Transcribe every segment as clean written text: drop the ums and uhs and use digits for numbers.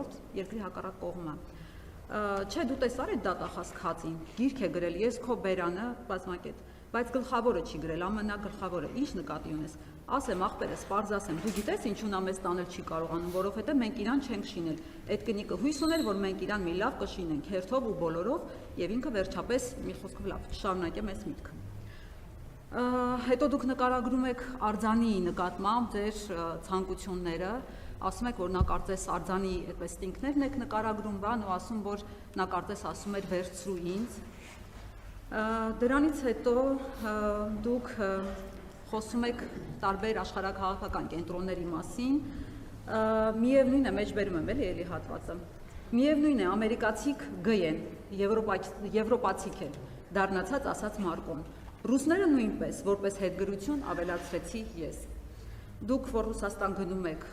երրորդ երկրի հակառակ կողմը։ Չէ, դու տեսար այդ դատախազ քածին, գիրք է գրել, ես քո բերանը բազմակետ, բայց գլխավորը չի գրել, ամենագլխավորը, ինչ նկատի ունես։ Ասեմ, աղբերս, պարզ ասեմ, դու գիտես ինչու նա մեզ տանել չի կարողանում, որովհետև մենք իրան չենք շինել։ Այդ կնիկը հույս ուներ, որ մենք իրան մի լավ կշինենք, հերթով ու բոլորով, եւ ինքը վերջապես մի խոսքով լավ շարունակեմ այս միտքը։ Հետո դուք նկարագրում եք արձանի նկատմամբ ձեր ցանկությունները, ասում եք, որ նա կարծես արձանի այդպես տինքներն եք նկարագրում, բան ու ասում, որ նա կարծես ասում էր վերցրու ինձ։ Դրանից հետո դուք խոսում եք տարբեր աշխարհաքաղաքական կենտրոնների մասին, միևնույն է, մեջբերում եմ էլի հատվածը, միևնույն է, ամերիկացիք գ են, եվրոպացիք էլ, դառնացած ասած Մարկոն, ռուսները նույնպես, որպես հետգրություն ավելացրեցի ես։ Դուք, որ Ռուսաստան գնում եք,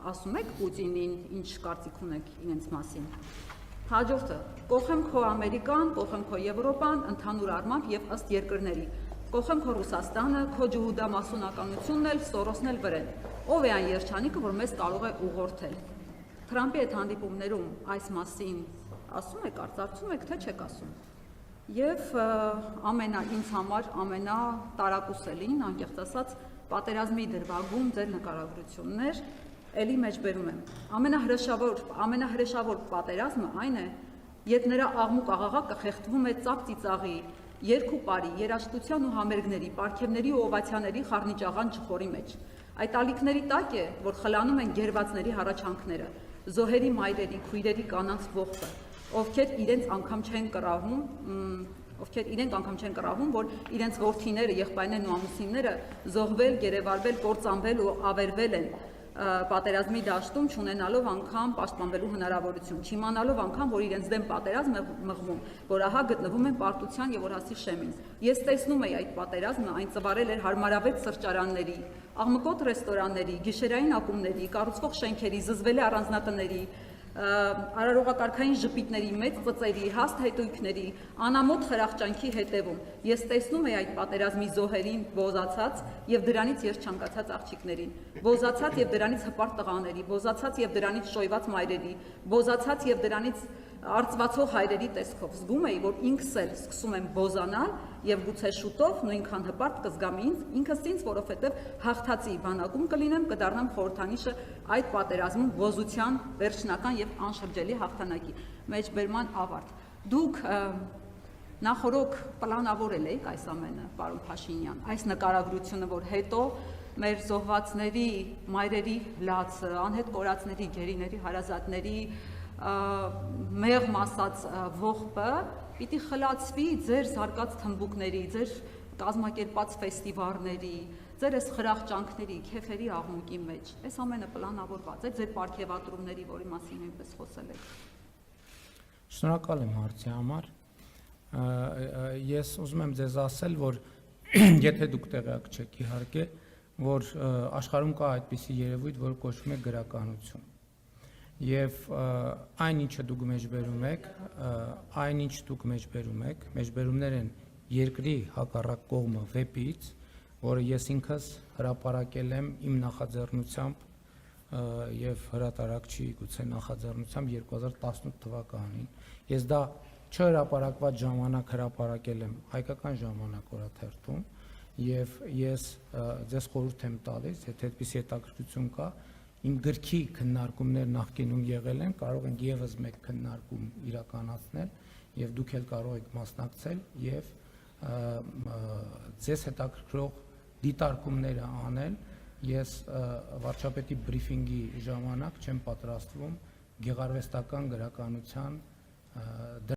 ասում եք Պուտինին, ինչ կարծիք ունեք իրենց մասին։ Հաջորդը, կողեմ քո Ամերիկան, կողեմ քո Եվրոպան, ընդհանուր առմամբ եւ ըստ երկրների, կողեմ քո Ռուսաստանը, քո ջհուդամասոնականությունն էլ, Սորոսն էլ վրեն։ Ով է այն երջանիկը, որ մեզ կարող է ուղղորդել։ Թրամփի այդ հանդիպումներում այս մասին ասում եք, արծարծում եք, թե չեք ասում։ Եվ ինձ համար ամենատարակուսելին, անկեղծ ասած, պատերազմի դրվագում ձեր նկարագրություններ, էլի մեջբերում եմ։ Ամենահրեշավոր պատերազմը այն է, երբ նրա աղմուկ աղաղակը խեղդվում է ծակ ծիծաղի, երկու պարի, երաժշտության ու համերգների, պարգևների ու օվացիաների խառնիճաղան ջխորի մեջ։ Այդ ալիքների տակ է, որ խլանում են գերվածների հառաչանքները, զոհերի մայրերի, քույրերի կանանց ողբը, ովքեր իրենք անգամ չեն կռավում, որ իրենց որդիները, եղբայրներն ու ամուսինները զոհվել, գերեվարվել, կործանվել ու ավերվել են պատերազմի դաշտում, չունենալով անգամ պաշտպանվելու հնարավորություն, չիմանալով անգամ, որ իրենց դեմ պատերազմ է մղվում, որ ահա գտնվում են պարտության եւ օրհասի շեմին։ Ես տեսնում եի այդ պատերազմը, այն ծվարել էր հարմարավետ սրճարանների, աղմկոտ ռեստորանների, գիշերային ակումբների, կառուցվող շենքերի, զզվելի առանձնատների, արարողակարգային ժպիտների, մեծ ծծերի, հաստ հետույքների, անամոթ խրախճանքի հետևում։ Ես տեսնում եի այդ պատերազմի զոհերին բոզացած եւ դրանից երջանկացած աղջիկներին, բոզացած եւ դրանից հպարտ տղաների, բոզացած եւ դրանից շոյված մայրերի, բոզացած եւ դրանից արծվացող հայրերի տեսքով։ Զգում էի, որ ինքս էլ սկսում եմ բոզանալ եւ գուցե շուտով նույնքան հպարտ կզգամ ինքս ինձ, որովհետեւ հաղթածի բանակում կլինեմ, կդառնամ խորհրդանիշը այդ պատերազմում բոզության վերջնական եւ անշրջելի հաղթանակի։ Մեջբերման ավարտ։ Դուք նախորոք պլանավորել եք այս ամենը, պարոն Փաշինյան, այս նկարագրությունը, որ հետո մեր զոհվածների, մայրերի լացը, անհետ կորածների, գերիների, հարազատների մեղմ ասած ողբը պիտի խլացվի ձեր զարգաց թմբուկների, ձեր կազմակերպած ֆեստիվալների, ձեր այս խրախճանքների, քեֆերի աղմուկի մեջ։ Այս ամենը պլանավորված է ձեր պարգևատրումների, որի մասին նույնպես խոսել եք։ Շնորհակալ եմ հարցի համար։ Ես ուզում եմ ձեզ ասել, որ եթե դուք տեղյակ չեք իհարկե, որ աշխարհում կա այդպիսի երևույթ, որ կոչվում է գրականություն։ Եվ այն ինչը դուք մեջբերում եք, մեջբերումներ են երկրի հակառակ կողմը վեպից, որը ես ինքս հրապարակել եմ իմ նախաձեռնությամբ եւ հրատարակչի գուցե նախաձեռնությամբ 2018 թվականին։ Ես դա չհրապարակված ժամանակ հրապարակել եմ Հայկական ժամանակ օրաթերթում եւ ես ձեզ խորհուրդ եմ տալիս, եթե այդպիսի հետաքրքրություն կա, իմ գրքի քննարկումներ նախկինում եղել են, կարող ենք եւս մեկ քննարկում իրականացնել եւ դուք էլ կարող եք մասնակցել եւ ձեզ հետաքրքրող դիտարկումները անել։ Ես վարչապետի բրիֆինգի ժամանակ չեմ պատրաստվում գեղարվեստական գրականության